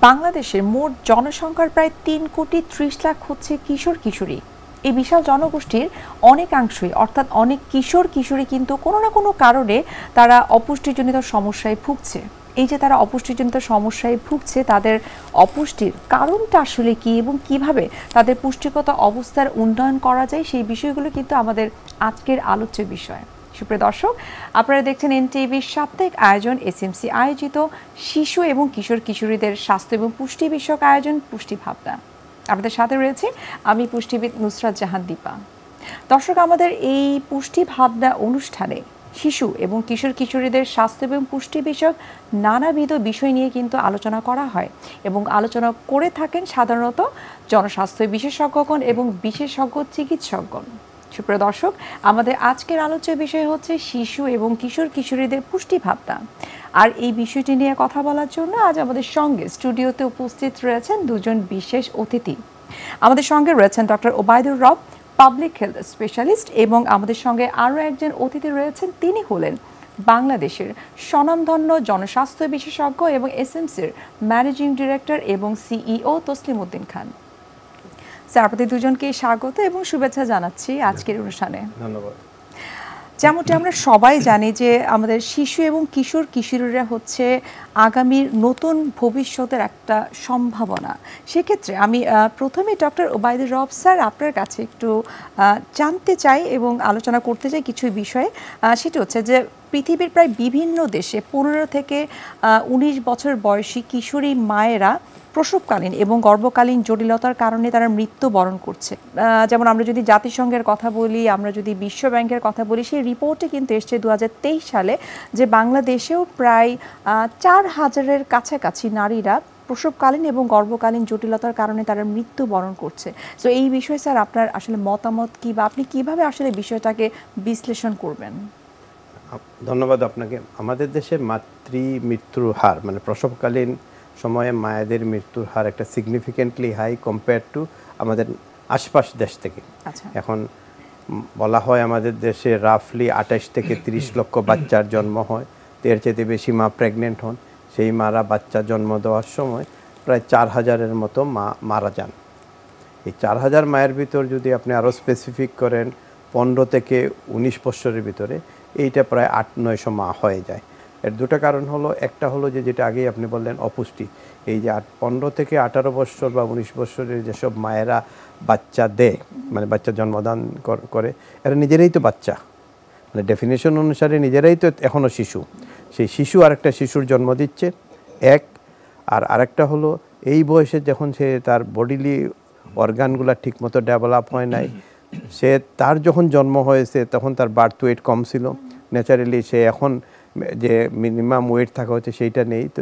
বাংলাদেশের মোট জনসংখ্যার প্রায় ৩,৩০,০০,০০০ হচ্ছে কিশোর কিশোরী। এই বিশাল জনগোষ্ঠীর অনেকাংশই অর্থাৎ অনেক কিশোর কিশোরী কিন্তু কোনো না কোনো কারণে তারা অপুষ্টিজনিত সমস্যায় ভুগছে। এই যে তারা অপুষ্টিজনিত সমস্যায় ভুগছে, তাদের অপুষ্টির কারণটা আসলে কি এবং কিভাবে তাদের পুষ্টিগত অবস্থার উন্নয়ন করা যায়, সেই বিষয়গুলো কিন্তু আমাদের আজকের আলোচ্য বিষয়। সুপ্রিয় দর্শক, আপনারা দেখছেন এনটিভির সাপ্তাহিক আয়োজন এসএমসি আয়োজিত শিশু এবং কিশোর কিশোরীদের স্বাস্থ্য এবং পুষ্টি বিষয়ক আয়োজন পুষ্টি ভাবনা। আপনাদের সাথে রয়েছে আমি পুষ্টিবিদ নুসরাত জাহান দীপা। দর্শক, আমাদের এই পুষ্টি ভাবনা অনুষ্ঠানে শিশু এবং কিশোর কিশোরীদের স্বাস্থ্য এবং পুষ্টি বিষয়ক নানাবিধ বিষয় নিয়ে কিন্তু আলোচনা করা হয় এবং আলোচনা করে থাকেন সাধারণত জনস্বাস্থ্য বিশেষজ্ঞগণ এবং বিশেষজ্ঞ চিকিৎসকগণ। সুপ্রিয় দর্শক, আমাদের আজকের আলোচ্য বিষয় হচ্ছে শিশু এবং কিশোর কিশোরীদের পুষ্টি ভাবনা। আর এই বিষয়টি নিয়ে কথা বলার জন্য আজ আমাদের সঙ্গে স্টুডিওতে উপস্থিত রয়েছেন দুজন বিশেষ অতিথি। আমাদের সঙ্গে রয়েছেন ডক্টর ওবায়দুর রব, পাবলিক হেলথ স্পেশালিস্ট, এবং আমাদের সঙ্গে আরও একজন অতিথি রয়েছেন, তিনি হলেন বাংলাদেশের স্বনামধন্য জনস্বাস্থ্য বিশেষজ্ঞ এবং এসএমসির ম্যানেজিং ডিরেক্টর এবং সিইও তসলিম উদ্দিন খান। স্যার, আপনাদের দুজনকে স্বাগত এবং শুভেচ্ছা জানাচ্ছি আজকের অনুষ্ঠানে। ধন্যবাদ। যেমনটি আমরা সবাই জানি যে আমাদের শিশু এবং কিশোর কিশোরীরা হচ্ছে আগামীর নতুন ভবিষ্যতের একটা সম্ভাবনা। সেক্ষেত্রে আমি প্রথমে ডক্টর ওবায়দুর রব স্যার, আপনার কাছে একটু জানতে চাই এবং আলোচনা করতে চাই কিছু বিষয়ে। সেটি হচ্ছে যে পৃথিবীর প্রায় বিভিন্ন দেশে 15 থেকে 19 বছর বয়সী কিশোরী মায়েরা প্রসবকালীন এবং গর্ভকালীন জটিলতার কারণে তারা মৃত্যুবরণ করছে। যেমন আমরা যদি জাতিসংঘের কথা বলি, আমরা যদি বিশ্ব ব্যাংকের কথা বলি, সেই রিপোর্টে কিন্তু এসছে 2023 সালে যে বাংলাদেশেও প্রায় 4,000-এর কাছাকাছি নারীরা প্রসবকালীন এবং গর্ভকালীন জটিলতার কারণে তারা মৃত্যুবরণ করছে। তো এই বিষয়ে স্যার আপনার আসলে মতামত কি, বা আপনি কিভাবে আসলে বিষয়টাকে বিশ্লেষণ করবেন? ধন্যবাদ আপনাকে। আমাদের দেশে মাতৃ মৃত্যুর হার, মানে প্রসবকালীন সময়ে মায়েদের মৃত্যুর হার একটা সিগনিফিকেন্টলি হাই কম্পেয়ার টু আমাদের আশপাশ দেশ থেকে। এখন বলা হয় আমাদের দেশে রাফলি 28 থেকে 30 লক্ষ বাচ্চার জন্ম হয়, এর চেয়ে বেশি মা প্রেগনেন্ট হন। সেই মারা বাচ্চা জন্ম দেওয়ার সময় প্রায় 4,000-এর মতো মা মারা যান। এই 4,000 মায়ের ভিতর যদি আপনি আরও স্পেসিফিক করেন 15 থেকে 19 বছরের ভিতরে, এইটা প্রায় 800-900 মা হয়ে যায়। এর দুটো কারণ হলো, একটা হলো যে যেটা আগেই আপনি বললেন অপুষ্টি। এই যে 15 থেকে 18 বছর বা 19 বছরের যেসব মায়েরা বাচ্চা দেয়, মানে বাচ্চা জন্মদান করে, এরা নিজেরাই তো বাচ্চা, মানে ডেফিনেশন অনুসারে নিজেরাই তো এখনও শিশু। সেই শিশু আরেকটা শিশুর জন্ম দিচ্ছে এক, আর আরেকটা হলো এই বয়সে যখন সে তার বডিলি অর্গানগুলো ঠিকমতো ডেভেলপ হয় নাই, সে তার যখন জন্ম হয়েছে তখন তার বার্থ ওয়েট কম ছিল, ন্যাচারালি সে এখন যে মিনিমাম ওয়েট থাকা হচ্ছে সেইটা নেই। তো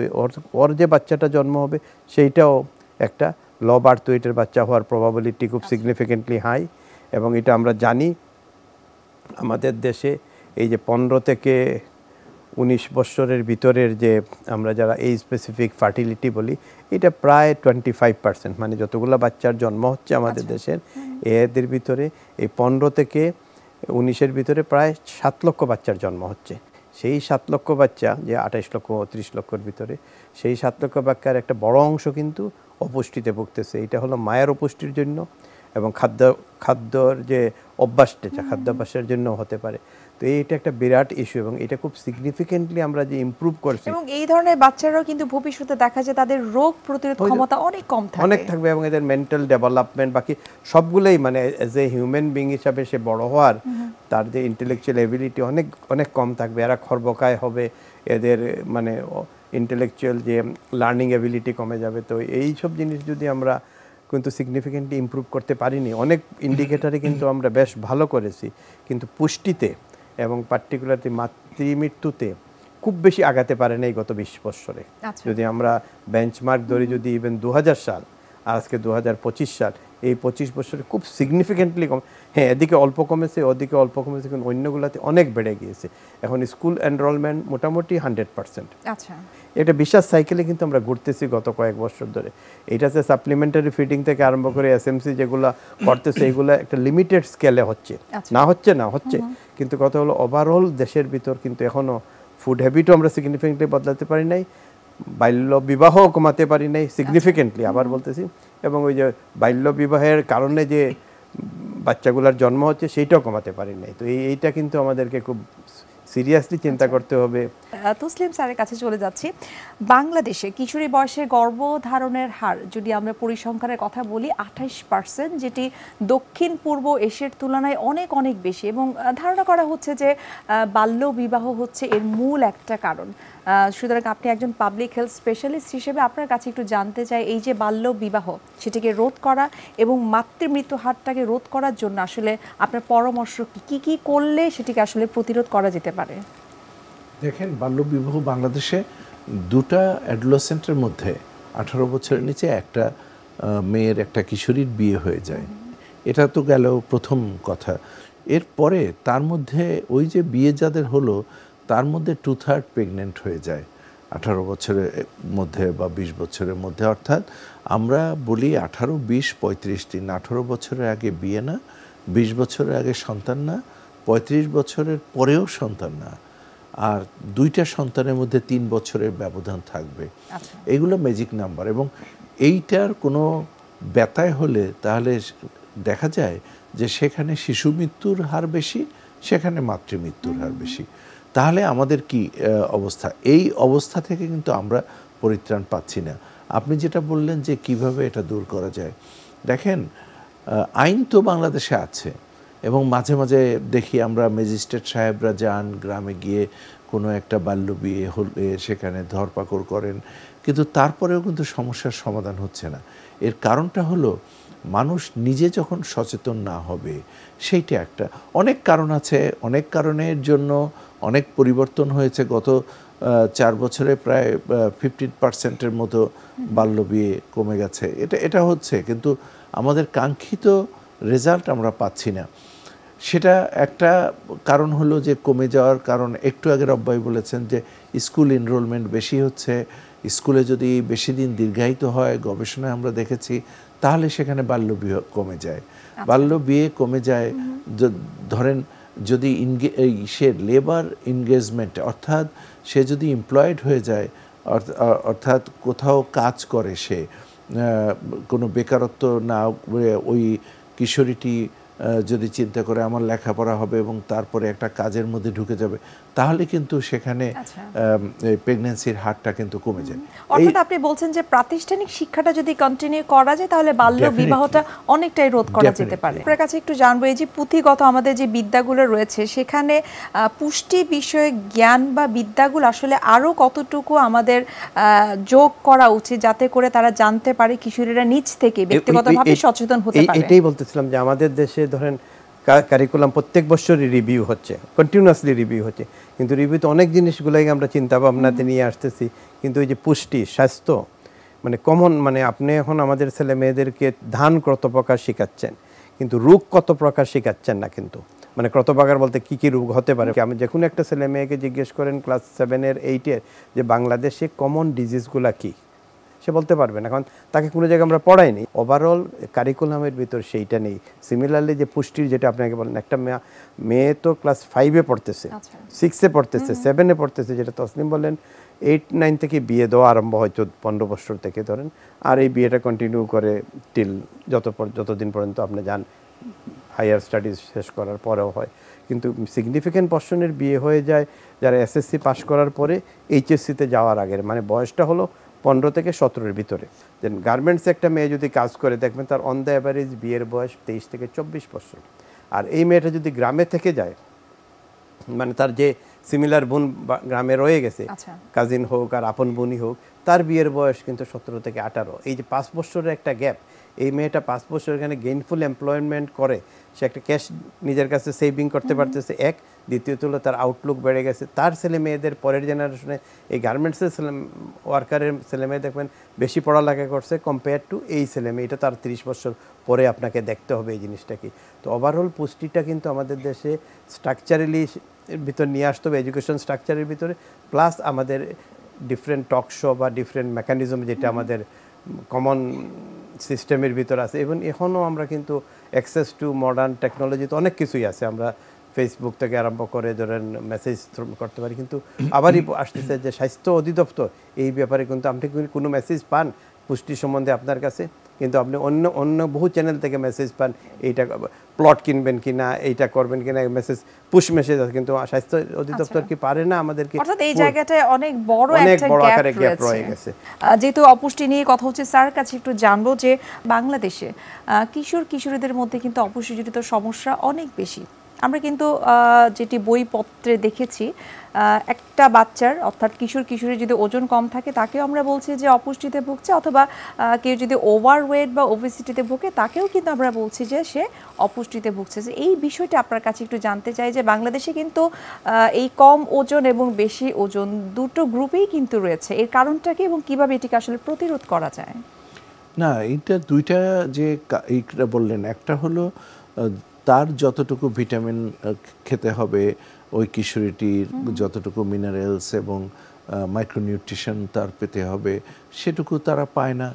ওর যে বাচ্চাটা জন্ম হবে সেইটাও একটা লো বার্থ ওয়েটের বাচ্চা হওয়ার প্রবাবিলিটি খুব সিগনিফিকেন্টলি হাই। এবং এটা আমরা জানি আমাদের দেশে এই যে 15 থেকে 19 বছরের ভিতরের যে আমরা যারা এই স্পেসিফিক ফার্টিলিটি বলি, এটা প্রায় 25%, মানে যতগুলো বাচ্চার জন্ম হচ্ছে আমাদের দেশের এদের ভিতরে এই 15 থেকে 19-এর ভিতরে প্রায় 7 লক্ষ বাচ্চার জন্ম হচ্ছে। সেই 7 লক্ষ বাচ্চা যে 28 লক্ষ 30 লক্ষের ভিতরে, সেই 7 লক্ষ বাচ্চার একটা বড় অংশ কিন্তু অপুষ্টিতে ভুগতেছে। এটা হলো মায়ের অপুষ্টির জন্য এবং খাদ্যর যে অভ্যাসটা, খাদ্যাভ্যাসের জন্য হতে পারে। তো এইটা একটা বিরাট ইস্যু এবং এটা খুব সিগনিফিকেন্টলি আমরা যে ইমপ্রুভ করছি। এবং এই ধরনের বাচ্চারাও কিন্তু ভবিষ্যতে দেখা যায় তাদের রোগ প্রতিরোধ ক্ষমতা অনেক কম থাকে, অনেক থাকবে, এবং এদের মেন্টাল ডেভেলপমেন্ট বাকি সবগুলোই, মানে এজ এ হিউম্যান বিং হিসাবে সে বড় হওয়ার তার যে ইন্টেলেকচুয়াল এবিলিটি অনেক অনেক কম থাকবে। এরা খর্বকায় হবে, এদের মানে ইন্টেলেকচুয়াল যে লার্নিং এবিলিটি কমে যাবে। তো এই সব জিনিস যদি আমরা কিন্তু সিগনিফিকেন্টলি ইমপ্রুভ করতে পারিনি, অনেক ইন্ডিকেটারে কিন্তু আমরা বেশ ভালো করেছি, কিন্তু পুষ্টিতে এবং পার্টিকুলারলি মাতৃমৃত্যুতে খুব বেশি আগাতে পারে না এই গত 20 বছরে। যদি আমরা বেঞ্চমার্ক ধরি, যদি ইভেন 2000 সাল আর আজকে 2025 সাল, এই 25 বছরে খুব সিগনিফিকেন্টলি কম। হ্যাঁ, এদিকে অল্প কমেছে, ওদিকে অল্প কমেছে, কিন্তু অন্যগুলোতে অনেক বেড়ে গিয়েছে। এখন স্কুল এনরোলমেন্ট মোটামুটি 100%। আচ্ছা, এটা বিশ্বাস সাইকেলে কিন্তু আমরা ঘুরতেছি গত কয়েক বছর ধরে। এইটাতে সাপ্লিমেন্টারি ফিডিং থেকে আরম্ভ করে এসএমসি যেগুলো করতেছে, এগুলো একটা লিমিটেড স্কেলে হচ্ছে, না হচ্ছে। কিন্তু কথা হলো ওভারঅল দেশের ভিতর কিন্তু এখনও ফুড হ্যাবিটও আমরা সিগনিফিকেন্টলি বদলাতে পারি নাই। বাল্য বিবাহ কমাতে পারি নাই সিগনিফিকেন্টলি, আবার বলতেছি, এবং ওই যে বাল্য বিবাহের কারণে যে বাচ্চাগুলোর জন্ম হচ্ছে সেইটাও কমাতে পারি নাই। তো এইটা কিন্তু আমাদেরকে খুব সিরিয়াসলি চিন্তা করতে হবে। তসলিম স্যারের কাছে চলে যাচ্ছি। বাংলাদেশে কিশোরী বয়সে গর্ভধারণের হার যদি আমরা পরিসংখ্যানের কথা বলি 28%, যেটি দক্ষিণ পূর্ব এশিয়ার তুলনায় অনেক অনেক বেশি, এবং ধারণা করা হচ্ছে যে বাল্য বিবাহ হচ্ছে এর মূল একটা কারণ। সুতরাং আপনি একজন পাবলিক হেলথ স্পেশালিস্ট হিসেবে আপনার কাছে একটু জানতে চাই, এই যে বাল্য বিবাহ সেটিকে রোধ করা এবং মাতৃমৃত্যু হারটাকে রোধ করার জন্য আসলে আপনার পরামর্শ কি কি করলে সেটিকে আসলে প্রতিরোধ করা যেতে পারে? দেখেন, বাল্যবিবাহ বাংলাদেশে দুটা অ্যাডোলেসেন্টের মধ্যে 18 বছরের নিচে একটা মেয়ের, একটা কিশোরীর বিয়ে হয়ে যায়। এটা তো গেল প্রথম কথা। এরপরে তার মধ্যে ওই যে বিয়ে যাদের হলো তার মধ্যে 2/3 প্রেগনেন্ট হয়ে যায় 18 বছরের মধ্যে বা 20 বছরের মধ্যে। অর্থাৎ আমরা বলি 18, 20, 35 দিন, 18 বছরের আগে বিয়ে না, 20 বছরের আগে সন্তান না, 35 বছরের পরেও সন্তান না, আর দুইটা সন্তানের মধ্যে 3 বছরের ব্যবধান থাকবে। এগুলো ম্যাজিক নাম্বার, এবং এইটার কোনো ব্যথায় হলে তাহলে দেখা যায় যে সেখানে শিশু মৃত্যুর হার বেশি, সেখানে মাতৃমৃত্যুর হার বেশি। তাহলে আমাদের কি অবস্থা? এই অবস্থা থেকে কিন্তু আমরা পরিত্রাণ পাচ্ছি না। আপনি যেটা বললেন যে কিভাবে এটা দূর করা যায়, দেখেন, আইন তো বাংলাদেশে আছে, এবং মাঝে মাঝে দেখি আমরা ম্যাজিস্ট্রেট সাহেবরা যান গ্রামে, গিয়ে কোনো একটা বাল্য বিয়ে হলে সেখানে ধরপাকড় করেন, কিন্তু তারপরেও কিন্তু সমস্যার সমাধান হচ্ছে না। এর কারণটা হলো মানুষ নিজে যখন সচেতন না হবে, সেইটা একটা। অনেক কারণ আছে, অনেক কারণের জন্য অনেক পরিবর্তন হয়েছে। গত 4 বছরে প্রায় 15%-এর মতো বাল্য বিয়ে কমে গেছে। এটা হচ্ছে, কিন্তু আমাদের কাঙ্ক্ষিত রেজাল্ট আমরা পাচ্ছি না। সেটা একটা কারণ হলো যে কমে যাওয়ার কারণ, একটু আগে রব্বাই বলেছেন যে স্কুল এনরোলমেন্ট বেশি হচ্ছে। স্কুলে যদি বেশি দিন দীর্ঘায়িত হয়, গবেষণায় আমরা দেখেছি, তাহলে সেখানে বাল্য বিয়ে কমে যায়। বাল্য বিয়ে কমে যায়, ধরেন যদি সে লেবার এনগেজমেন্ট, অর্থাৎ সে যদি এমপ্লয়েড হয়ে যায়, অর্থাৎ কোথাও কাজ করে, সে কোনো বেকারত্ব না, ওই কিশোরীটি যদি চিন্তা করে আমার লেখাপড়া হবে এবং তারপরে একটা কাজের মধ্যে ঢুকে যাবে, তাহলে কিন্তু সেখানে প্রেগন্যান্সির হারটা কিন্তু কমে যায়। অর্থাৎ আপনি বলছেন যে প্রাতিষ্ঠানিক শিক্ষাটা যদি কন্টিনিউ করা যায় তাহলে বাল্য বিবাহটা অনেকটাই রোধ করা যেতে পারে। আপনার কাছে একটু জানবো, এই যে পুঁথিগত আমাদের যে বিদ্যাগুলো রয়েছে, সেখানে পুষ্টি বিষয়ে জ্ঞান বা বিদ্যাগুলো আসলে আরো কতটুকু আমাদের যোগ করা উচিত, যাতে করে তারা জানতে পারে, কিশোরীরা নিজ থেকে ব্যক্তিগতভাবে সচেতন হতে পারে? এটাই বলতেছিলাম যে আমাদের দেশে ধরেন কারিকুলাম প্রত্যেক বছরই রিভিউ হচ্ছে, কন্টিনিউয়াসলি রিভিউ হচ্ছে, কিন্তু রিভিউতে অনেক জিনিসগুলোই আমরা চিন্তা ভাবনাতে নিয়ে আসতেছি, কিন্তু ওই যে পুষ্টি, স্বাস্থ্য, মানে কমন, মানে আপনি এখন আমাদের ছেলে মেয়েদেরকে ধান কত প্রকার শেখাচ্ছেন, কিন্তু রোগ কত প্রকার শেখাচ্ছেন না। কিন্তু মানে কত প্রকার বলতে কি কি রোগ হতে পারে, আমি যে কোনো একটা ছেলে মেয়েকে জিজ্ঞেস করেন ক্লাস 7-এর 8-এর যে বাংলাদেশে কমন ডিজিজগুলা কি, সে বলতে পারবে না, কারণ তাকে কোনো জায়গায় আমরা পড়াইনি। ওভারঅল কারিকুলামের ভিতর সেইটা নেই। সিমিলারলি যে পুষ্টির, যেটা আপনাকে বলেন, একটা মেয়ে তো ক্লাস 5-এ পড়তেছে, 6-এ পড়তেছে, 7-এ পড়তেছে, যেটা তসলিম বলেন 8-9 থেকে বিয়ে দেওয়া আরম্ভ হয়, 15 বছর থেকে ধরেন, আর এই বিয়েটা কন্টিনিউ করে টিল যতদিন পর্যন্ত আপনি যান, হায়ার স্টাডিজ শেষ করার পরেও হয়। কিন্তু সিগনিফিক্যান্ট পর্শনের বিয়ে হয়ে যায় যারা এসএসসি পাশ করার পরে এইচএসসিতে যাওয়ার আগের, মানে বয়সটা হলো 15 থেকে 17-এর ভিতরে। দেন গার্মেন্টসে একটা মেয়ে যদি কাজ করে, দেখবেন তার অন দ্য অ্যাভারেজ বিয়ের বয়স 23 থেকে 24 বছর। আর এই মেয়েটা যদি গ্রামে থেকে যায়, মানে তার যে সিমিলার বোন গ্রামে রয়ে গেছে, কাজিন হোক আর আপন বোনই হোক, তার বিয়ের বয়স কিন্তু 17 থেকে 18। এই যে 5 বছরের একটা গ্যাপ, এই মেয়েটা 5 বছর এখানে গেইনফুল এমপ্লয়মেন্ট করে, সে একটা ক্যাশ নিজের কাছে সেভিং করতে পারতেছে, এক। দ্বিতীয়ত হলো তার আউটলুক বেড়ে গেছে। তার ছেলে মেয়েদের পরের জেনারেশনে এই গার্মেন্টসের ওয়ার্কারের ছেলে মেয়ে দেখবেন বেশি পড়ালেখা করছে কম্পেয়ার টু এই ছেলে মেয়ে। এটা তার 30 বছর পরে আপনাকে দেখতে হবে এই জিনিসটা কি। তো ওভারঅল পুষ্টিটা কিন্তু আমাদের দেশে স্ট্রাকচারালি ভিতর নিয়ে আসতে হবে, এডুকেশন স্ট্রাকচারের ভিতরে, প্লাস আমাদের ডিফারেন্ট টক শো বা ডিফারেন্ট মেকানিজম যেটা আমাদের কমন সিস্টেমের ভিতর আছে। এবং এখনও আমরা কিন্তু অ্যাক্সেস টু মডার্ন টেকনোলজি তো অনেক কিছুই আছে, আমরা ফেসবুক থেকে আরম্ভ করে ধরেন মেসেজ করতে পারি, কিন্তু আবারই আসতেছে যে স্বাস্থ্য অধিদপ্তর এই ব্যাপারে কিন্তু আপনি কোনো মেসেজ পান পুষ্টি সম্বন্ধে আপনার কাছে, কিন্তু আপনি অন্য অন্য বহু চ্যানেল থেকে মেসেজ পান, এইটা প্লট কিনবেন কিনা, এইটা করবেন কিনা, মেসেজ পুশ মেসেজ আছে, কিন্তু স্বাস্থ্য অধিদপ্তর কি পারে না আমাদেরকে? অর্থাৎ এই জায়গাটায় অনেক বড় একটা গ্যাপ রয়ে গেছে। যেহেতু অপুষ্টি নিয়ে কথা হচ্ছে, স্যার কাছে একটু জানবো যে বাংলাদেশে কিশোর কিশোরীদের মধ্যে কিন্তু অপুষ্টিজনিত সমস্যা অনেক বেশি। আমরা কিন্তু যেটি বইপত্রে দেখেছি, একটা বাচ্চার অর্থাৎ কিশোর কিশোরী যদি ওজন কম থাকে তাকেও আমরা বলছি যে অপুষ্টিতে ভুগছে, অথবা কেউ যদি ওভারওয়েট বা ওবেসিটিতে ভুগে তাকেও কিন্তু আমরা বলছি যে সে অপুষ্টিতে ভুগছে। যে এই বিষয়টা আপনার কাছে একটু জানতে চাই যে বাংলাদেশে কিন্তু এই কম ওজন এবং বেশি ওজন দুটো গ্রুপেই কিন্তু রয়েছে, এর কারণটা কি এবং কিভাবে এটিকে আসলে প্রতিরোধ করা যায়? না, এইটা দুইটা যে এইটা বললেন, একটা হলো তার যতটুকু ভিটামিন খেতে হবে, ওই কিশোরীটির যতটুকু মিনারেলস এবং মাইক্রোনিউট্রিশন তার পেতে হবে, সেটুকু তারা পায় না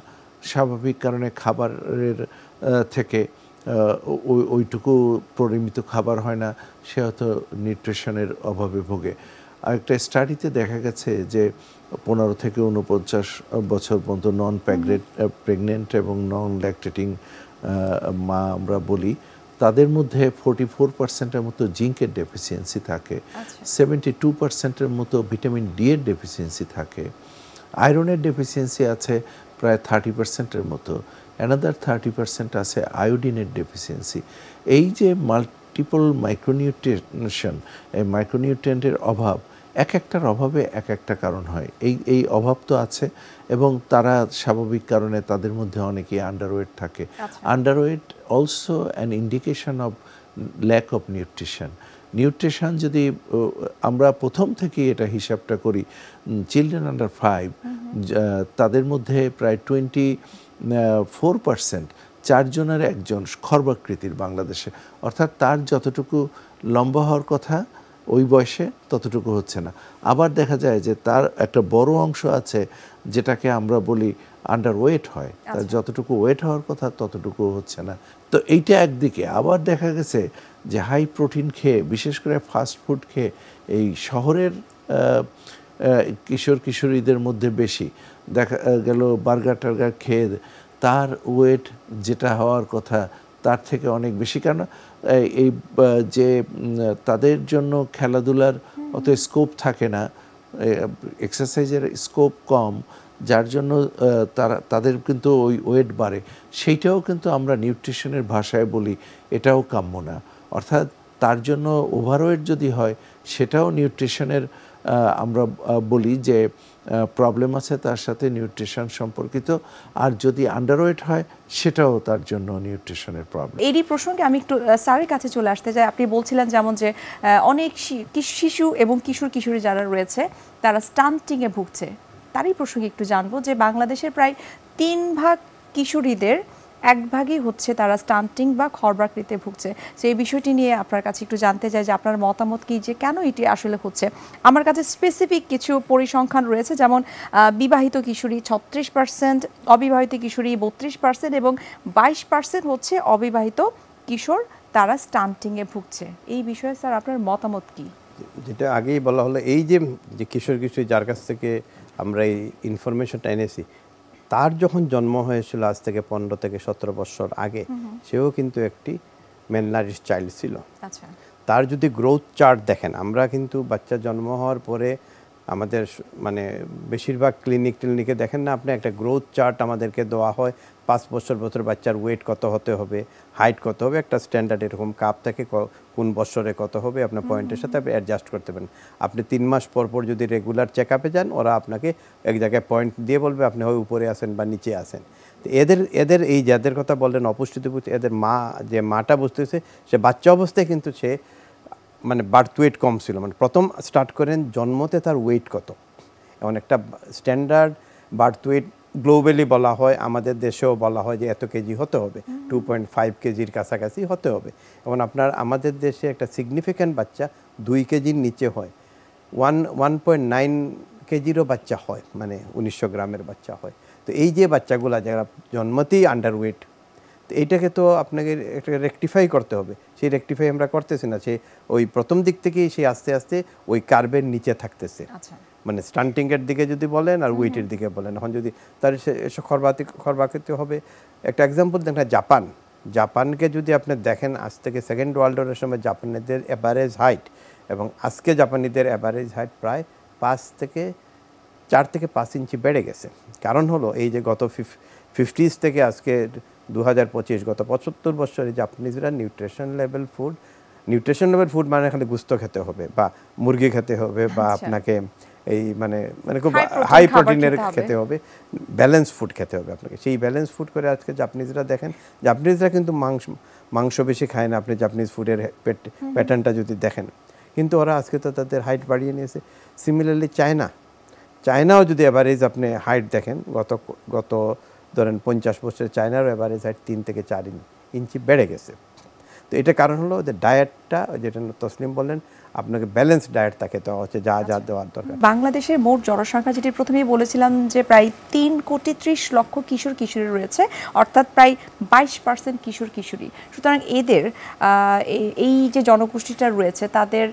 স্বাভাবিক কারণে খাবারের থেকে ওইটুকু পরিমিত খাবার হয় না, সে হয়তো নিউট্রিশনের অভাবে ভোগে। আর একটা স্টাডিতে দেখা গেছে যে 15 থেকে 49 বছর পর্যন্ত নন প্রেগনেন্ট এবং নন ল্যাকটেটিং মা আমরা বলি, তাদের মধ্যে 44% মতো জিঙ্কের ডেফিসিয়েন্সি থাকে, 72% মতো ভিটামিন ডি এর ডেফিসিয়েন্সি থাকে, আয়রনের ডেফিসিয়েন্সি আছে প্রায় 30% মতো, অ্যানাদার 30% আছে আয়োডিনের ডেফিসিয়েন্সি। এই যে মাল্টিপল মাইক্রোনিউট্রিশন, এই মাইক্রোনিউট্রিয়েন্টের অভাব, এক একটার অভাবে এক একটা কারণ হয়। এই অভাব তো আছে, এবং তারা স্বাভাবিক কারণে তাদের মধ্যে অনেকেই আন্ডারওয়েট থাকে। Underweight also an indication of lack of nutrition যদি আমরা প্রথম থেকেই এটা হিসাবটা করি, চিলড্রেন আন্ডার 5 তাদের মধ্যে প্রায় 24%, 4 জনের 1 জন খর্বাকৃতির বাংলাদেশে, অর্থাৎ তার যতটুকু লম্বা হওয়ার কথা ওই বয়সে ততটুকু হচ্ছে না। আবার দেখা যায় যে তার একটা বড় অংশ আছে যেটাকে আমরা বলি আন্ডার ওয়েট হয়, তার যতটুকু ওয়েট হওয়ার কথা ততটুকু হচ্ছে না। তো এইটা একদিকে। আবার দেখা গেছে যে হাই প্রোটিন খেয়ে, বিশেষ করে ফাস্ট ফুড খেয়ে, এই শহরের কিশোর কিশোরীদের মধ্যে বেশি দেখা গেল বার্গার টার্গার খেয়ে তার ওয়েট যেটা হওয়ার কথা তার থেকে অনেক বেশি। কারণ এই যে তাদের জন্য খেলাধুলার অত স্কোপ থাকে না, এক্সারসাইজের স্কোপ কম, যার জন্য তাদের কিন্তু ওই ওয়েট বাড়ে। সেইটাও কিন্তু আমরা নিউট্রিশনের ভাষায় বলি এটাও কাম্য না। অর্থাৎ তার জন্য ওভারওয়েট যদি হয় সেটাও নিউট্রিশনের আমরা বলি যে প্রবলেম আছে, তার সাথে নিউট্রিশন সম্পর্কিত। আর যদি আন্ডারওয়েট হয় সেটাও তার জন্য নিউট্রিশনের প্রবলেম। এই প্রসঙ্গে আমি একটু স্যারের কাছে চলে আসতে চাই। আপনি বলছিলেন যেমন যে অনেক শিশু এবং কিশোর কিশোরী যারা রয়েছে তারা স্টান্টিংয়ে ভুগছে, তারই প্রসঙ্গে একটু জানবো যে বাংলাদেশের প্রায় 3 ভাগ কিশোরীদের 1 ভাগই হচ্ছে তারা স্টান্টিং বা খর্বাকৃতিতে ভুগছে। সেই বিষয়টি নিয়ে আপনার কাছে একটু জানতে চাই যে আপনার মতামত কি, যে কেন এটি আসলে হচ্ছে। আমার কাছে স্পেসিফিক কিছু পরিসংখ্যান রয়েছে, যেমন বিবাহিত কিশোরী 36%, অবিবাহিত কিশোরী 32% এবং 22% হচ্ছে অবিবাহিত কিশোর, তারা স্টান্টিংয়ে ভুগছে। এই বিষয়ে স্যার আপনার মতামত কি? যেটা আগেই বলা হলো, এই যে কিশোর কিশোরী যার কাছ থেকে আমরা এই ইনফরমেশনটা এনেছি, তার যখন জন্ম হয়েছিল আজ থেকে 15 থেকে 17 বছর আগে, সেও কিন্তু একটি মেলনারিশ চাইল্ড ছিল। আচ্ছা, তার যদি গ্রোথ চার্ট দেখেন, আমরা কিন্তু বাচ্চা জন্ম হওয়ার পরে আমাদের মানে বেশিরভাগ ক্লিনিকে দেখেন না আপনি, একটা গ্রোথ চার্ট আমাদেরকে দেওয়া হয়। 5 বছর বাচ্চার ওয়েট কত হতে হবে, হাইট কত হবে, একটা স্ট্যান্ডার্ড এরকম কাপ থেকে কোন বছরে কত হবে আপনার পয়েন্টের সাথে আপনি অ্যাডজাস্ট করতে পারেন। আপনি 3 মাস পর যদি রেগুলার চেক আপে যান, ওরা আপনাকে এক জায়গায় পয়েন্ট দিয়ে বলবে আপনি হয় উপরে আসেন বা নিচে আসেন। তো এদের এই যাদের কথা বললেন অপুষ্টিতে ভুগছে, এদের মাটা বুঝতেছে সে বাচ্চা অবস্থায় কিন্তু সে মানে বার্থ ওয়েট কম ছিল, মানে প্রথম স্টার্ট করেন জন্মতে তার ওয়েট কত, এমন একটা স্ট্যান্ডার্ড বার্থ ওয়েট গ্লোবালি বলা হয়, আমাদের দেশেও বলা হয় যে এত কেজি হতে হবে, 2.5 কেজির কাছাকাছি হতে হবে। এবং আমাদের দেশে একটা সিগনিফিক্যান্ট বাচ্চা 2 কেজির নিচে হয়, 1.9 কেজিরও বাচ্চা হয়, মানে 1900 গ্রামের বাচ্চা হয়। তো এই যে বাচ্চাগুলা যারা জন্মতেই আন্ডারওয়েট, তো এইটাকে তো আপনাকে একটা রেকটিফাই করতে হবে, সেই রেকটিফাই আমরা করতেছি না। সে ওই প্রথম দিক থেকেই সে আস্তে আস্তে ওই কার্ভের নিচে থাকতেছে, মানে স্টান্টিংয়ের দিকে যদি বলেন আর ওয়েটের দিকে বলেন। এখন যদি তার সে খর্বাকৃতি হবে। একটা এক্সাম্পল দেখেন, জাপানকে যদি আপনি দেখেন, আজ থেকে সেকেন্ড ওয়ার্ল্ড ওয়ারের সময় জাপানিদের অ্যাভারেজ হাইট এবং আজকে জাপানিদের অ্যাভারেজ হাইট প্রায় 4 থেকে 5 ইঞ্চি বেড়ে গেছে। কারণ হলো এই যে গত 50s থেকে আজকে 2025, গত 75 বছরে জাপানিজরা নিউট্রিশন লেভেল ফুড মানে খালি গুস্ত খেতে হবে বা মুরগি খেতে হবে বা আপনাকে এই মানে খুব হাই প্রোটিনের খেতে হবে, ব্যালেন্স ফুড খেতে হবে আপনাকে। সেই ব্যালেন্স ফুড করে আজকে জাপানিজরা দেখেন, জাপানিজরা কিন্তু মাংস বেশি খায় না। আপনি জাপানিজ ফুডের প্যাটার্নটা যদি দেখেন, কিন্তু ওরা আজকে তো তাদের হাইট বাড়িয়ে নিয়েছে। সিমিলারলি চায়নাও যদি অ্যাভারেজ আপনি হাইট দেখেন, গত ধরেন 50 বছরে চায়নার অ্যাভারেজ হাইট 3 থেকে 4 ইঞ্চি বেড়ে গেছে। তো এটা কারণ হলো যে ডায়েটটা, যেটা তসলিম বললেন, আপনাকে ব্যালেন্স ডায়েট তাকে দেওয়া হচ্ছে, যা দেওয়ার দরকার। বাংলাদেশের মোট জনসংখ্যা, যেটি প্রথমেই বলেছিলাম যে প্রায় 3,30,00,000 কিশোর কিশোরী রয়েছে, অর্থাৎ প্রায় 22% কিশোর কিশোরী। সুতরাং এদের এই যে জনগোষ্ঠীটা রয়েছে, তাদের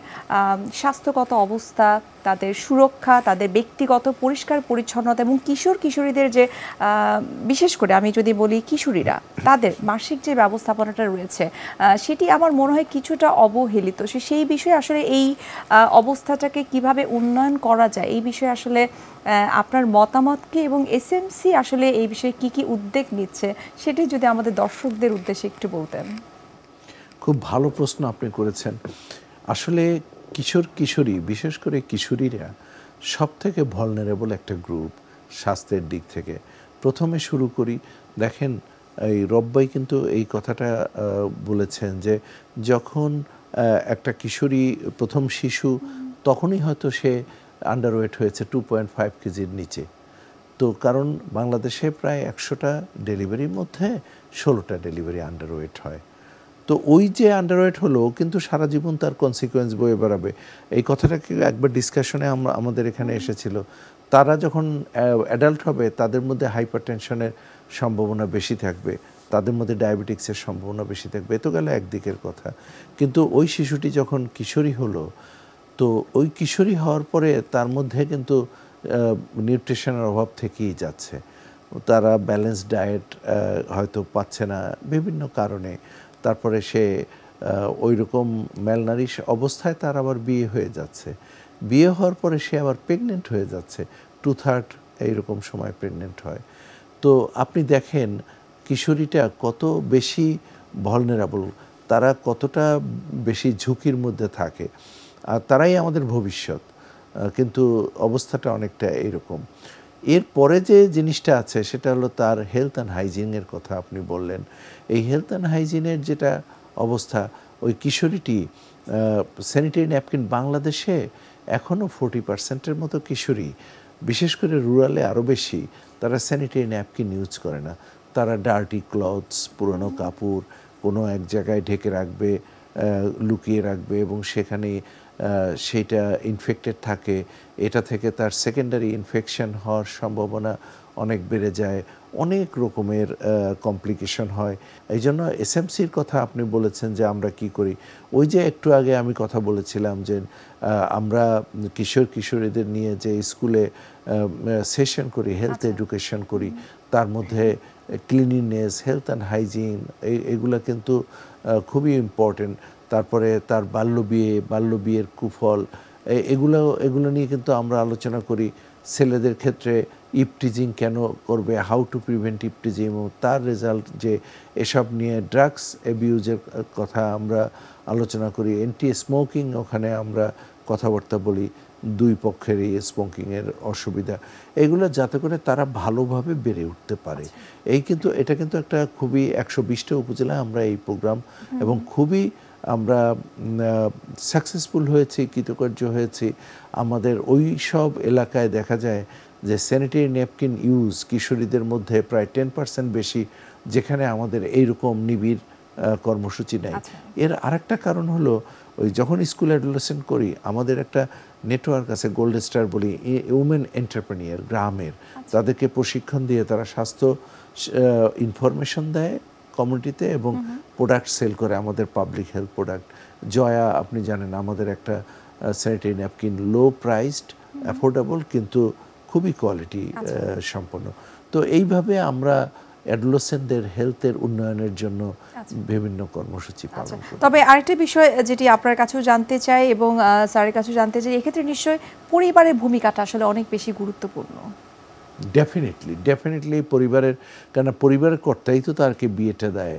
স্বাস্থ্যগত অবস্থা, তাদের সুরক্ষা, তাদের ব্যক্তিগত পরিষ্কার পরিচ্ছন্নতা এবং কিশোর কিশোরীদের যে বিশেষ করে আমি যদি বলি কিশোরীরা, তাদের মাসিক যে ব্যবস্থাপনাটা রয়েছে সেটি আমার মনে হয় কিছুটা অবহেলিত। সেই বিষয়ে আসলে এই অবস্থাটাকে কিভাবে উন্নয়ন করা যায়, এই বিষয়ে আসলে আপনার মতামতকে, এবং এসএমসি আসলে এই বিষয়ে কি উদ্যোগ নিচ্ছে সেটি যদি আমাদের দর্শকদের উদ্দেশ্যে একটু বলতেন। খুব ভালো প্রশ্ন আপনি করেছেন। আসলে কিশোর কিশোরী, বিশেষ করে কিশোরীরা সবথেকে ভলনারেবল একটা গ্রুপ স্বাস্থ্যের দিক থেকে। প্রথমে শুরু করি, দেখেন এই রব্বাই কিন্তু এই কথাটা বলেছেন যে যখন একটা কিশোরী প্রথম শিশু, তখনই হয়তো সে আন্ডারওয়েট হয়েছে 2.5 কেজির নিচে। তো কারণ বাংলাদেশে প্রায় 100টা ডেলিভারির মধ্যে 16টা ডেলিভারি আন্ডারওয়েট হয়। তো ওই যে আন্ডারওয়েট হলো, কিন্তু সারা জীবন তার কনসিকোয়েন্স বয়ে বেড়াবে। এই কথাটাকে একবার ডিসকাশনে আমাদের এখানে এসেছিল। তারা যখন অ্যাডাল্ট হবে, তাদের মধ্যে হাইপারটেনশনের সম্ভাবনা বেশি থাকবে, তাদের মধ্যে ডায়াবেটিক্সের সম্ভাবনা বেশি থাকবে। এ তো গেল একদিকের কথা। কিন্তু ওই শিশুটি যখন কিশোরী হলো, তো ওই কিশোরী হওয়ার পরে তার মধ্যে কিন্তু নিউট্রিশনের অভাব থেকেই যাচ্ছে। তারা ব্যালেন্স ডায়েট হয়তো পাচ্ছে না বিভিন্ন কারণে। তারপরে সে ওই রকম ম্যালনারিশ অবস্থায় তার আবার বিয়ে হয়ে যাচ্ছে। বিয়ে হওয়ার পরে সে আবার প্রেগনেন্ট হয়ে যাচ্ছে, 2/3 এইরকম সময় প্রেগনেন্ট হয়। তো আপনি দেখেন কিশোরীটা কত বেশি ভলনারেবল, তারা কতটা বেশি ঝুঁকির মধ্যে থাকে, আর তারাই আমাদের ভবিষ্যৎ। কিন্তু অবস্থাটা অনেকটা এইরকম। এরপরে যে জিনিসটা আছে সেটা হলো তার হেলথ অ্যান্ড হাইজিনের কথা আপনি বললেন। এই হেলথ অ্যান্ড হাইজিনের যেটা অবস্থা, ওই কিশোরীটি স্যানিটারি ন্যাপকিন, বাংলাদেশে এখনও 40%-এর মতো কিশোরী, বিশেষ করে রুরালে আরও বেশি, তারা স্যানিটারি ন্যাপকিন ইউজ করে না। তারা ডার্টি ক্লথস, পুরনো কাপড় কোনো এক জায়গায় ঢেকে রাখবে, লুকিয়ে রাখবে, এবং সেখানে সেইটা ইনফেক্টেড থাকে। এটা থেকে তার সেকেন্ডারি ইনফেকশন হওয়ার সম্ভাবনা অনেক বেড়ে যায়, অনেক রকমের কমপ্লিকেশন হয়। এই জন্য এসএমসির কথা আপনি বলেছেন যে আমরা কি করি, ওই যে একটু আগে আমি কথা বলেছিলাম যে আমরা কিশোর কিশোরীদের নিয়ে যে স্কুলে সেশন করি, হেলথ এডুকেশন করি, তার মধ্যে ক্লিনিনেস, হেলথ অ্যান্ড হাইজিন, এগুলো কিন্তু খুবই ইম্পর্টেন্ট। তারপরে তার বাল্যবিয়ের কুফল, এগুলো নিয়ে কিন্তু আমরা আলোচনা করি। ছেলেদের ক্ষেত্রে ইপটিজিং কেন করবে, হাউ টু প্রিভেন্ট ইপটিজিং, এবং তার রেজাল্ট যে এসব নিয়ে ড্রাগস অ্যাবিউজের কথা আমরা আলোচনা করি। এন্টি স্মোকিং, ওখানে আমরা কথাবার্তা বলি, দুই পক্ষেরই স্মোকিংয়ের অসুবিধা, এগুলো যাতে করে তারা ভালোভাবে বেড়ে উঠতে পারে। এটা কিন্তু একটা খুবই 120টা উপজেলায় আমরা এই প্রোগ্রাম, এবং খুবই আমরা সাকসেসফুল হয়েছি, কৃতকার্য হয়েছি। আমাদের ওই সব এলাকায় দেখা যায় যে স্যানিটারি ন্যাপকিন ইউজ কিশোরীদের মধ্যে প্রায় 10% বেশি, যেখানে আমাদের এইরকম নিবিড় কর্মসূচি নেয়। এর আরেকটা কারণ হলো, ওই যখন স্কুল অ্যাডোলেসেন্ট করি, আমাদের একটা নেটওয়ার্ক আছে, গোল্ড স্টার বলি, উমেন এন্টারপ্রেনিয়ার গ্রামের, তাদেরকে প্রশিক্ষণ দিয়ে তারা স্বাস্থ্য ইনফরমেশন দেয়, কমিউনিটিতে এবং প্রোডাক্ট সেল করে, আমাদের পাবলিক হেলথ প্রোডাক্ট। জয়া আপনি জানেন আমাদের একটা স্যানিটারি ন্যাপকিন, লো প্রাইসড, অ্যাফোর্ডেবল, কিন্তু খুবই কোয়ালিটি সম্পন্ন। তো এইভাবে আমরা অ্যাডোলেসেন্টদের হেলথের উন্নয়নের জন্য বিভিন্ন কর্মসূচি পালন করি। তবে আরেকটা বিষয় যেটি আপনার কাছেও জানতে চাই এবং স্যারের কাছেও জানতে চাই, এক্ষেত্রে নিশ্চয়ই পরিবারের ভূমিকাটা আসলে অনেক বেশি গুরুত্বপূর্ণ। ডেফিনেটলি পরিবারের, কেন পরিবারের কর্তাই তো তাকে বিয়েটা দেয়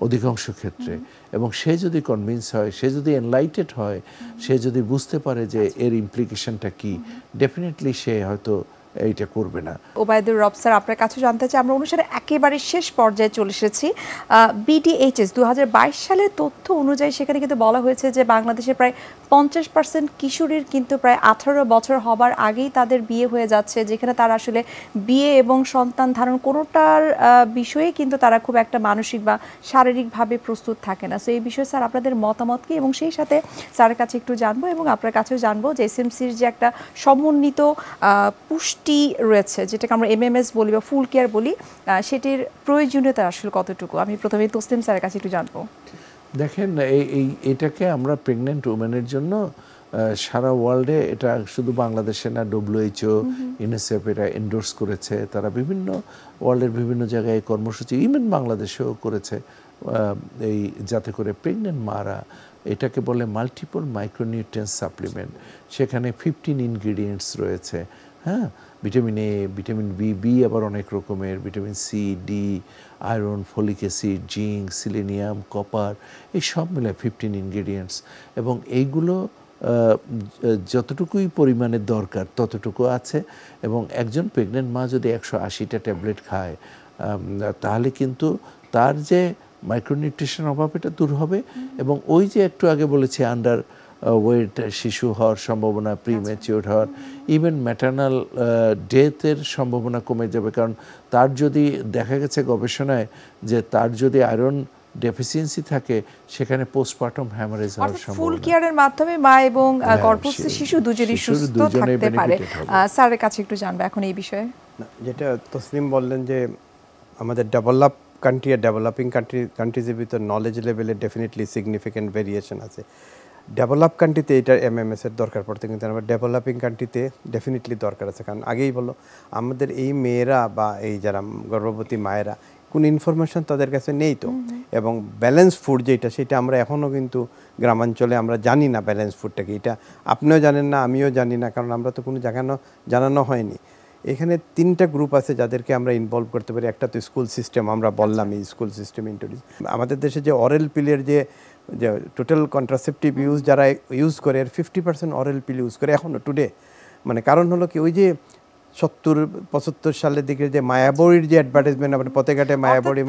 অধিকাংশ ক্ষেত্রে, এবং সে যদি কনভিন্স হয়, সে যদি এনলাইটেড হয়, সে যদি বুঝতে পারে যে এর ইমপ্লিকেশনটা কি, ডেফিনেটলি সে হয়তো এইটা করবে না। ওবায়দুর রব স্যার, আপনার কাছে জানতে চাই, আমরা অনুষ্ঠানের একেবারে শেষ পর্যায়ে চলে এসেছি। বিডিএইচএস 2022 সালের তথ্য অনুযায়ী সেখানে কিন্তু বলা হয়েছে যে বাংলাদেশে প্রায় 50% কিশোরীর কিন্তু প্রায় 18 বছর হবার আগেই তাদের বিয়ে হয়ে যাচ্ছে, যেখানে তারা আসলে বিয়ে এবং সন্তান ধারণ কোনোটার বিষয়ে কিন্তু তারা খুব একটা মানসিক বা শারীরিকভাবে প্রস্তুত থাকে না। সো এই বিষয়ে স্যার আপনাদের মতামত কি, এবং সেই সাথে স্যারের কাছে একটু জানবো এবং আপনার কাছেও জানবো যে এসএমসির যে একটা সমন্বিত পুষ্টি রয়েছে, যেটাকে আমরা এমএমএস বলি বা ফুল কেয়ার বলি, সেটির প্রয়োজনীয়তা আসলে কতটুকু। আমি প্রথমে তসলিম স্যারের কাছে একটু জানবো। দেখেন, এটাকে আমরা প্রেগনেন্ট উমেনের জন্য সারা ওয়ার্ল্ডে, এটা শুধু বাংলাদেশে না, WHO, ইউনিসেফ এটা এন্ডোর্স করেছে, তারা বিভিন্ন ওয়ার্ল্ডের বিভিন্ন জায়গায় কর্মসূচি, ইভেন বাংলাদেশেও করেছে, এই যাতে করে প্রেগনেন্ট মারা, এটাকে বলে মাল্টিপল মাইক্রোনিউট্রিয়েন্টস সাপ্লিমেন্ট, সেখানে 15 ইনগ্রিডিয়েন্টস রয়েছে। হ্যাঁ, ভিটামিন এ, ভিটামিন বি আবার অনেক রকমের, vitamin C, D, iron, folic acid, zinc, selenium, copper, এই সব মিলে 15 ইনগ্রিডিয়েন্টস, এবং এইগুলো যতটুকুই পরিমাণের দরকার ততটুকু আছে। এবং একজন প্রেগনেন্ট মা যদি 180টা ট্যাবলেট খায়, তাহলে কিন্তু তার যে মাইক্রোনিউট্রিশন অভাব এটা দূর হবে, এবং ওই যে একটু আগে বলেছি আন্ডার ওয়েট শিশু হওয়ার সম্ভাবনা, প্রিম্যাচিওর হওয়ার, ইভেন ম্যাটার্নাল ডেথের সম্ভাবনা কমে যাবে। কারণ তার যদি দেখা গেছে গবেষণায় যে তার যদি আয়রন ডেফিসিয়েন্সি থাকে, সেখানে পোস্টপার্টাম হ্যামারেজ হওয়ার সম্ভাবনা। ফুল কেয়ারের মাধ্যমে মা এবং গর্ভস্থ শিশু দুজনই সুস্থ থাকতে পারে। স্যারের কাছে একটু জানবো এখন এই বিষয়ে। যেটা তসলিম বললেন যে আমাদের ডেভেলপ কান্ট্রি আর ডেভেলপিং কান্ট্রিজের ভিতর নলেজ লেভেলে ডেফিনেটলি সিগনিফিক্যান্ট ভেরিয়েশন আছে। ডেভেলপ কান্ট্রিতে এটার এমএমএস এর দরকার পড়তে, কিন্তু আমরা ডেভেলপিং কান্ট্রিতে ডেফিনেটলি দরকার আছে। কারণ আগেই বলো, আমাদের এই মেয়েরা বা এই যারা গর্ভবতী মায়েরা, কোনো ইনফরমেশন তাদের কাছে নেই তো, এবং ব্যালেন্স ফুড যেটা, সেটা আমরা এখনও কিন্তু গ্রামাঞ্চলে আমরা জানি না ব্যালেন্স ফুডটা কি। এটা আপনিও জানেন না, আমিও জানি না, কারণ আমরা তো কোনো জানানো হয়নি। এখানে 3টা গ্রুপ আছে যাদেরকে আমরা ইনভলভ করতে পারি। একটা তো স্কুল সিস্টেম, আমরা বললাম এই স্কুল সিস্টেম ইন্ট্রোডিউস। আমাদের দেশে যে অরেল পিলের যে টোটাল কন্ট্রাসেপটিভ যারা ইউজ করে, এর 50% অরেল পিল ইউজ করে এখনও টুডে। মানে কারণ হলো কি, ওই যে 70-75 সালের দিকে যে মায়াবড়ির যে অ্যাডভার্টাইজমেন্ট, আমরা পথেঘাটে মায়াবড়ি,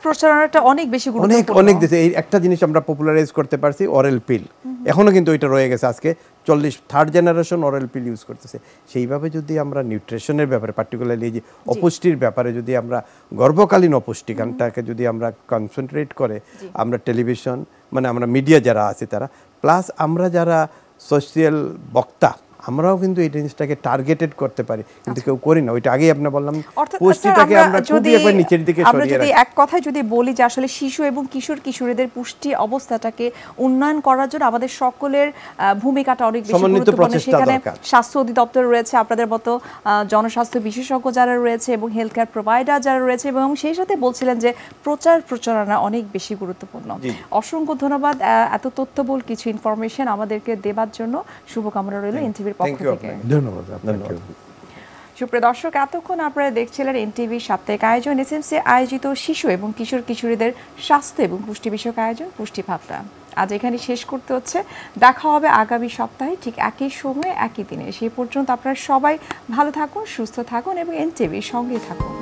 প্রচারণাটা অনেক বেশি গুরুত্বপূর্ণ, অনেক দেশে এই একটা জিনিস আমরা পপুলারাইজ করতে পারছি, অরেল পিল। এখনও কিন্তু ওইটা রয়ে গেছে, আজকে 40 জেনারেশন অরেল পিল ইউজ করতেছে। সেইভাবে যদি আমরা নিউট্রিশনের ব্যাপারে, পার্টিকুলারলি এই যে অপুষ্টির ব্যাপারে, যদি আমরা গর্ভকালীন অপুষ্টিকানটাকে যদি আমরা কনসেন্ট্রেট করে, আমরা টেলিভিশন, মানে আমরা মিডিয়া যারা আছে তারা, প্লাস আমরা যারা সোশ্যাল বক্তা, আমরাও কিন্তু এই জিনিসটাকে টার্গেটেড করতে পারি, কিন্তু কেউ করি না। ওইটা আগেই আপনি বললাম, পুষ্টিটাকে আমরা খুবই একবার নিচের দিকে সরিয়ে রাখি। আমরা যদি এক কথায় যদি বলি যে আসলে শিশু এবং কিশোরীদের পুষ্টি অবস্থাটাকে উন্নয়ন করার জন্য আমাদের সকলের ভূমিকাটা অনেক বেশি গুরুত্বপূর্ণ। সেখানে স্বাস্থ্য অধিদপ্তর রয়েছে, আপনাদের মতো জনস্বাস্থ্য বিশেষজ্ঞ যারা রয়েছে, এবং হেলথ কেয়ার প্রোভাইডার যারা রয়েছে, এবং সেই সাথে বলছিলেন যে প্রচারণা অনেক বেশি গুরুত্বপূর্ণ। অসংখ্য ধন্যবাদ এত তথ্যবহুল কিছু ইনফরমেশন আমাদেরকে দেবার জন্য। শুভকামনা রইল এনটিভির পক্ষ থেকে। ধন্যবাদ আপনাকে। সুপ্রিয় দর্শক, এতক্ষণ আপনারা দেখছিলেন এনটিভির সাপ্তাহিক আয়োজন এসএমসি আয়োজিত শিশু এবং কিশোরীদের স্বাস্থ্য এবং পুষ্টি বিষয়ক আয়োজন পুষ্টি ভাবনা। আজ এখানে শেষ করতে হচ্ছে। দেখা হবে আগামী সপ্তাহে ঠিক একই সময়ে একই দিনে। সেই পর্যন্ত আপনারা সবাই ভালো থাকুন, সুস্থ থাকুন এবং এনটিভির সঙ্গেই থাকুন।